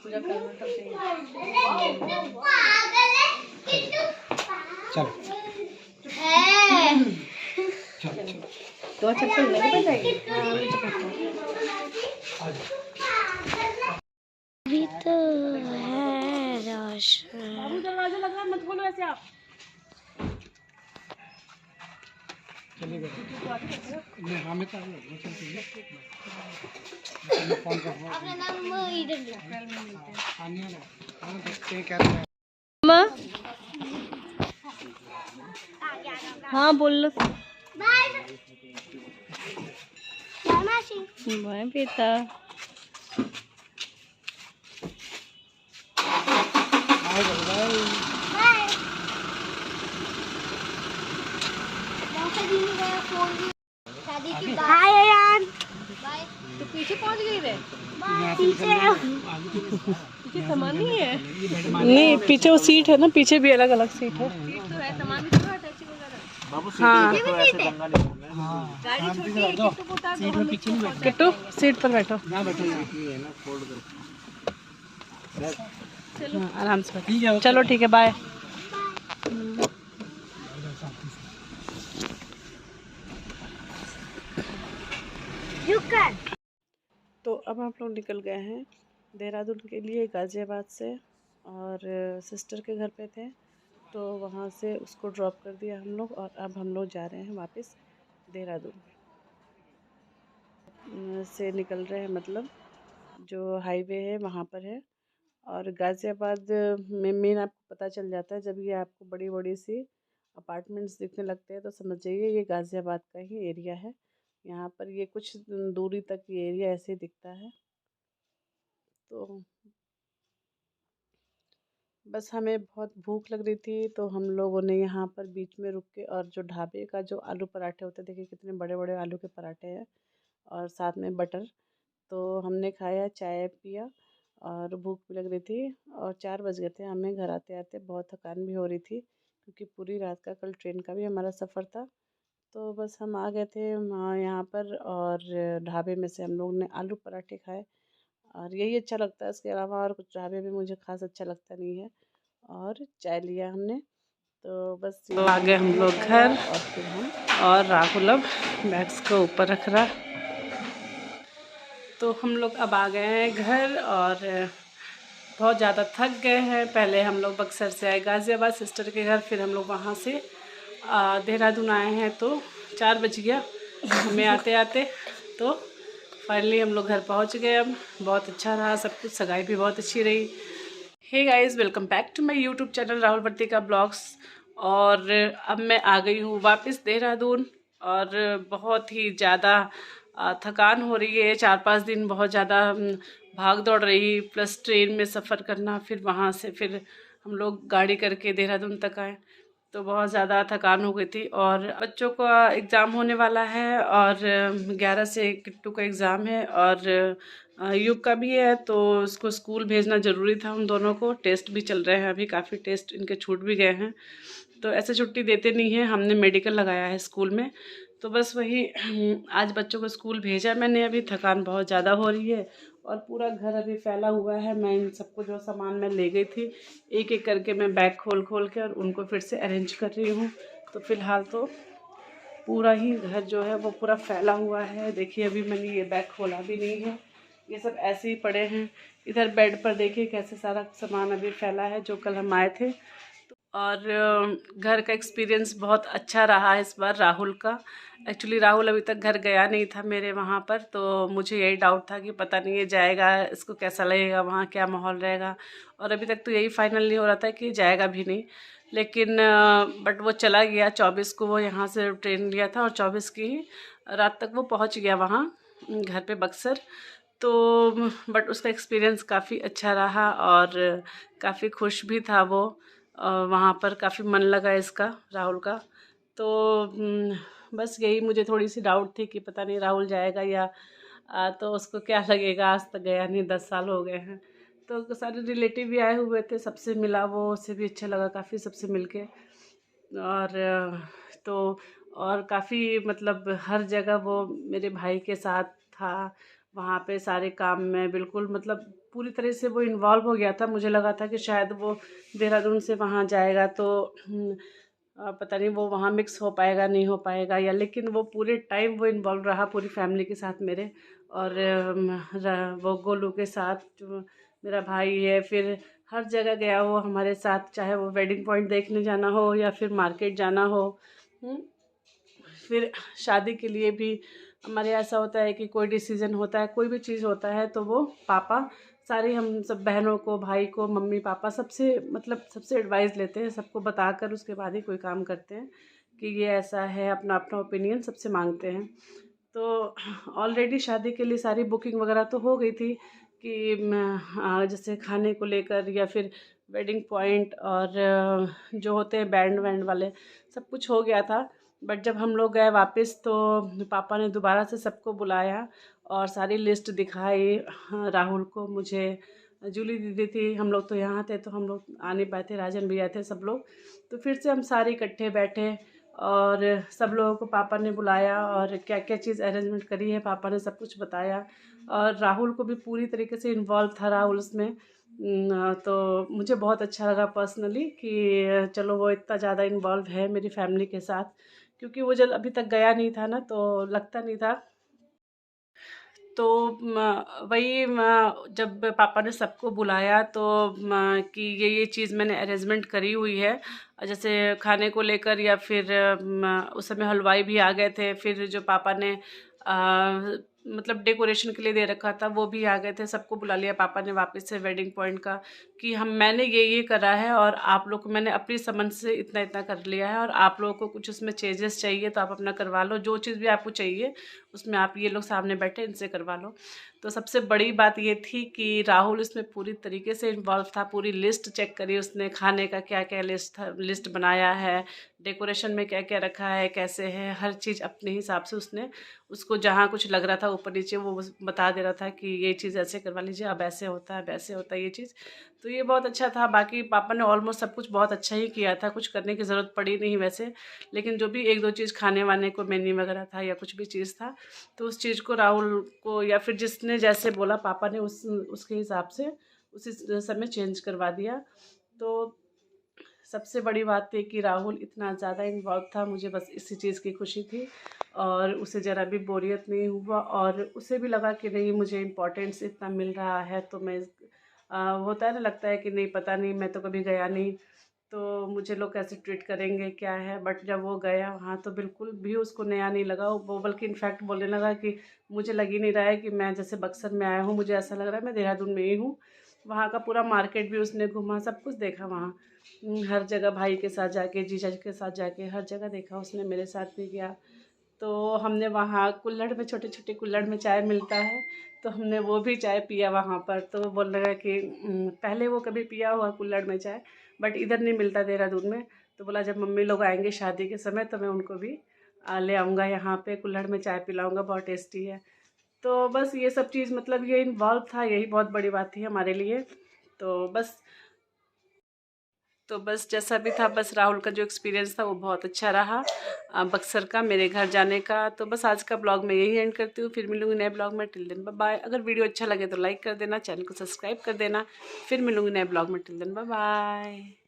पूजा करना तब चाहिए। चलो दो चप्पल नहीं बताएगी। अभी तो है रोशन। बाबू दरवाजा लगा मत खोलो ऐसे आप। चलिए नहीं हमें तो फोन अपना नाम इधर देखते हैं क्या माँ हाँ बोल लो। मैं पीता हाय यार। तो पीछे पहुंच गई रे। पीछे पीछे सामान नहीं है। नहीं पीछे वो सीट है ना, पीछे भी अलग अलग सीट है। सीट तो है, सामान भी थोड़ा अटैची वगैरह। हाँ गाड़ी छोटी है, किट्टू को उतार दो, हम पीछे नहीं बैठे। किट्टू सीट पर बैठो। ना बैठो है ना, फोल्ड करो। चलो आराम से बैठो। चलो ठीक है, बाय। तो अब हम लोग निकल गए हैं देहरादून के लिए गाज़ियाबाद से, और सिस्टर के घर पे थे तो वहाँ से उसको ड्रॉप कर दिया हम लोग, और अब हम लोग जा रहे हैं वापस देहरादून से निकल रहे हैं, मतलब जो हाईवे है वहाँ पर है। और गाज़ियाबाद में मेन आपको पता चल जाता है जब ये आपको बड़ी बड़ी सी अपार्टमेंट्स दिखने लगते हैं, तो समझ जाइए ये गाज़ियाबाद का ही एरिया है। यहाँ पर ये कुछ दूरी तक ये एरिया ऐसे ही दिखता है। तो बस हमें बहुत भूख लग रही थी, तो हम लोगों ने यहाँ पर बीच में रुक के, और जो ढाबे का जो आलू पराठे होते हैं, देखिए कितने बड़े बड़े आलू के पराठे हैं और साथ में बटर, तो हमने खाया, चाय पिया, और भूख भी लग रही थी। और 4 बज गए थे हमें घर आते आते, बहुत थकान भी हो रही थी क्योंकि पूरी रात का कल ट्रेन का भी हमारा सफ़र था। तो बस हम आ गए थे यहाँ पर, और ढाबे में से हम लोग ने आलू पराठे खाए, और यही अच्छा लगता है। इसके अलावा और कुछ ढाबे में मुझे खास अच्छा लगता नहीं है। और चाय लिया हमने, तो बस आ गए हम लोग घर। और फिर हम, और राहुल अब बैग्स को ऊपर रख रहा। तो हम लोग अब आ गए हैं घर, और बहुत ज़्यादा थक गए हैं। पहले हम लोग बक्सर से आए गाज़ियाबाद सिस्टर के घर, फिर हम लोग वहाँ से देहरादून आए हैं, तो 4 बज गया हमें आते आते। तो फाइनली हम लोग घर पहुँच गए। अब बहुत अच्छा रहा सब कुछ, सगाई भी बहुत अच्छी रही। Hey guys, welcome back to my YouTube channel Rahul Vartika vlogs. और अब मैं आ गई हूँ वापस देहरादून, और बहुत ही ज़्यादा थकान हो रही है। 4-5 दिन बहुत ज़्यादा भाग दौड़ रही, प्लस ट्रेन में सफ़र करना, फिर वहाँ से फिर हम लोग गाड़ी करके देहरादून तक आए, तो बहुत ज़्यादा थकान हो गई थी। और बच्चों का एग्ज़ाम होने वाला है, और 11 से किट्टू का एग्ज़ाम है, और युग का भी है, तो उसको स्कूल भेजना ज़रूरी था। उन दोनों को टेस्ट भी चल रहे हैं, अभी काफ़ी टेस्ट इनके छूट भी गए हैं, तो ऐसे छुट्टी देते नहीं हैं। हमने मेडिकल लगाया है स्कूल में, तो बस वही आज बच्चों को स्कूल भेजा मैंने। अभी थकान बहुत ज़्यादा हो रही है, और पूरा घर अभी फैला हुआ है। मैं इन सबको जो सामान मैं ले गई थी, एक एक करके मैं बैग खोल खोल के और उनको फिर से अरेंज कर रही हूँ। तो फ़िलहाल तो पूरा ही घर जो है वो पूरा फैला हुआ है। देखिए अभी मैंने ये बैग खोला भी नहीं है, ये सब ऐसे ही पड़े हैं। इधर बेड पर देखिए कैसे सारा सामान अभी फैला है जो कल हम आए थे। और घर का एक्सपीरियंस बहुत अच्छा रहा इस बार राहुल का। एक्चुअली राहुल अभी तक घर गया नहीं था मेरे वहाँ पर, तो मुझे यही डाउट था कि पता नहीं ये जाएगा, इसको कैसा लगेगा, वहाँ क्या माहौल रहेगा। और अभी तक तो यही फाइनल नहीं हो रहा था कि जाएगा भी नहीं, लेकिन बट वो चला गया। 24 को वो यहाँ से ट्रेन लिया था, और 24 की ही रात तक वो पहुँच गया वहाँ घर पे बक्सर। तो बट उसका एक्सपीरियंस काफ़ी अच्छा रहा, और काफ़ी खुश भी था वो। वहाँ पर काफ़ी मन लगा इसका, राहुल का। तो बस यही मुझे थोड़ी सी डाउट थी कि पता नहीं राहुल जाएगा या तो उसको क्या लगेगा। आज तक गया नहीं, 10 साल हो गए हैं। तो सारे रिलेटिव भी आए हुए थे, सबसे मिला वो, उससे भी अच्छा लगा काफ़ी सबसे मिलके। और तो और काफ़ी मतलब हर जगह वो मेरे भाई के साथ था, वहाँ पे सारे काम में बिल्कुल मतलब पूरी तरह से वो इन्वॉल्व हो गया था। मुझे लगा था कि शायद वो देहरादून से वहाँ जाएगा तो पता नहीं वो वहाँ मिक्स हो पाएगा नहीं हो पाएगा या, लेकिन वो पूरे टाइम वो इन्वॉल्व रहा पूरी फैमिली के साथ मेरे। और वो गोलू के साथ जो मेरा भाई है, फिर हर जगह गया वो हमारे साथ, चाहे वो वेडिंग पॉइंट देखने जाना हो या फिर मार्केट जाना हो। फिर शादी के लिए भी हमारे ऐसा होता है कि कोई डिसीज़न होता है, कोई भी चीज़ होता है तो वो पापा सारी हम सब बहनों को, भाई को, मम्मी पापा सबसे मतलब सबसे एडवाइस लेते हैं, सबको बताकर उसके बाद ही कोई काम करते हैं कि ये ऐसा है। अपना अपना ओपिनियन सबसे मांगते हैं। तो ऑलरेडी शादी के लिए सारी बुकिंग वगैरह तो हो गई थी कि जैसे खाने को लेकर या फिर वेडिंग पॉइंट और जो होते हैं बैंड वैंड वाले, सब कुछ हो गया था। बट जब हम लोग गए वापस तो पापा ने दोबारा से सबको बुलाया और सारी लिस्ट दिखाई। राहुल को, मुझे, जूली दीदी थी, हम लोग तो यहाँ थे तो हम लोग आ नहीं पाए थे, राजन भैया थे सब लोग। तो फिर से हम सारे इकट्ठे बैठे और सब लोगों को पापा ने बुलाया और क्या क्या चीज़ अरेंजमेंट करी है पापा ने सब कुछ बताया। और राहुल को भी पूरी तरीके से इन्वॉल्व था राहुल उसमें। तो मुझे बहुत अच्छा लगा पर्सनली कि चलो वो इतना ज़्यादा इन्वॉल्व है मेरी फैमिली के साथ, क्योंकि वो जब अभी तक गया नहीं था ना तो लगता नहीं था। तो वही जब पापा ने सबको बुलाया तो कि ये चीज़ मैंने अरेंजमेंट करी हुई है, जैसे खाने को लेकर या फिर उस समय हलवाई भी आ गए थे। फिर जो पापा ने मतलब डेकोरेशन के लिए दे रखा था वो भी आ गए थे, सबको बुला लिया पापा ने वापस से वेडिंग पॉइंट का कि मैंने ये करा है और आप लोग को मैंने अपनी समझ से इतना इतना कर लिया है, और आप लोगों को कुछ उसमें चेंजेस चाहिए तो आप अपना करवा लो, जो चीज़ भी आपको चाहिए उसमें आप ये लोग सामने बैठे इनसे करवा लो। तो सबसे बड़ी बात ये थी कि राहुल इसमें पूरी तरीके से इन्वॉल्व था। पूरी लिस्ट चेक करी उसने, खाने का क्या क्या लिस्ट बनाया है, डेकोरेशन में क्या क्या रखा है, कैसे है, हर चीज़ अपने हिसाब से उसने, उसको जहाँ कुछ लग रहा था ऊपर नीचे वो बता दे रहा था कि ये चीज़ ऐसे करवा लीजिए, अब ऐसे होता है वैसे होता है ये चीज़। तो ये बहुत अच्छा था। बाकी पापा ने ऑलमोस्ट सब कुछ बहुत अच्छा ही किया था, कुछ करने की ज़रूरत पड़ी नहीं वैसे, लेकिन जो भी एक दो चीज़ खाने वाने को मेन्यू वगैरह था या कुछ भी चीज़ था तो उस चीज़ को राहुल को या फिर जिसने जैसे बोला पापा ने उसके हिसाब से उसी समय चेंज करवा दिया। तो सबसे बड़ी बात थी कि राहुल इतना ज़्यादा इन्वॉल्व था, मुझे बस इसी चीज़ की खुशी थी और उसे ज़रा भी बोरियत नहीं हुआ और उसे भी लगा कि नहीं मुझे इम्पोर्टेंस इतना मिल रहा है तो मैं होता है ना, लगता है कि नहीं पता नहीं मैं तो कभी गया नहीं तो मुझे लोग कैसे ट्रीट करेंगे क्या है। बट जब वो गया वहाँ तो बिल्कुल भी उसको नया नहीं लगा, वो बल्कि इनफैक्ट बोलने लगा कि मुझे लग ही नहीं रहा है कि मैं जैसे बक्सर में आया हूँ, मुझे ऐसा लग रहा है मैं देहरादून में ही हूँ। वहाँ का पूरा मार्केट भी उसने घूमा, सब कुछ देखा वहाँ, हर जगह भाई के साथ जाके, जीजा के साथ जाके हर जगह देखा उसने, मेरे साथ भी गया। तो हमने वहाँ कुल्हड़ में, छोटे छोटे कुल्हड़ में चाय मिलता है तो हमने वो भी चाय पिया वहाँ पर। तो वो बोल रहा है कि पहले वो कभी पिया हुआ कुल्हड़ में चाय, बट इधर नहीं मिलता देहरादून में। तो बोला जब मम्मी लोग आएंगे शादी के समय तो मैं उनको भी ले आऊँगा यहाँ पे, कुल्हड़ में चाय पिलाऊँगा, बहुत टेस्टी है। तो बस ये सब चीज़ मतलब ये इन्वॉल्व था, यही बहुत बड़ी बात थी हमारे लिए। तो बस जैसा भी था, बस राहुल का जो एक्सपीरियंस था वो बहुत अच्छा रहा बक्सर का, मेरे घर जाने का। तो बस आज का ब्लॉग मैं यही एंड करती हूँ, फिर मिलूंगी नए ब्लॉग में। Till then bye bye. अगर वीडियो अच्छा लगे तो लाइक कर देना, चैनल को सब्सक्राइब कर देना। फिर मिलूंगी नए ब्लॉग में। Till then bye bye.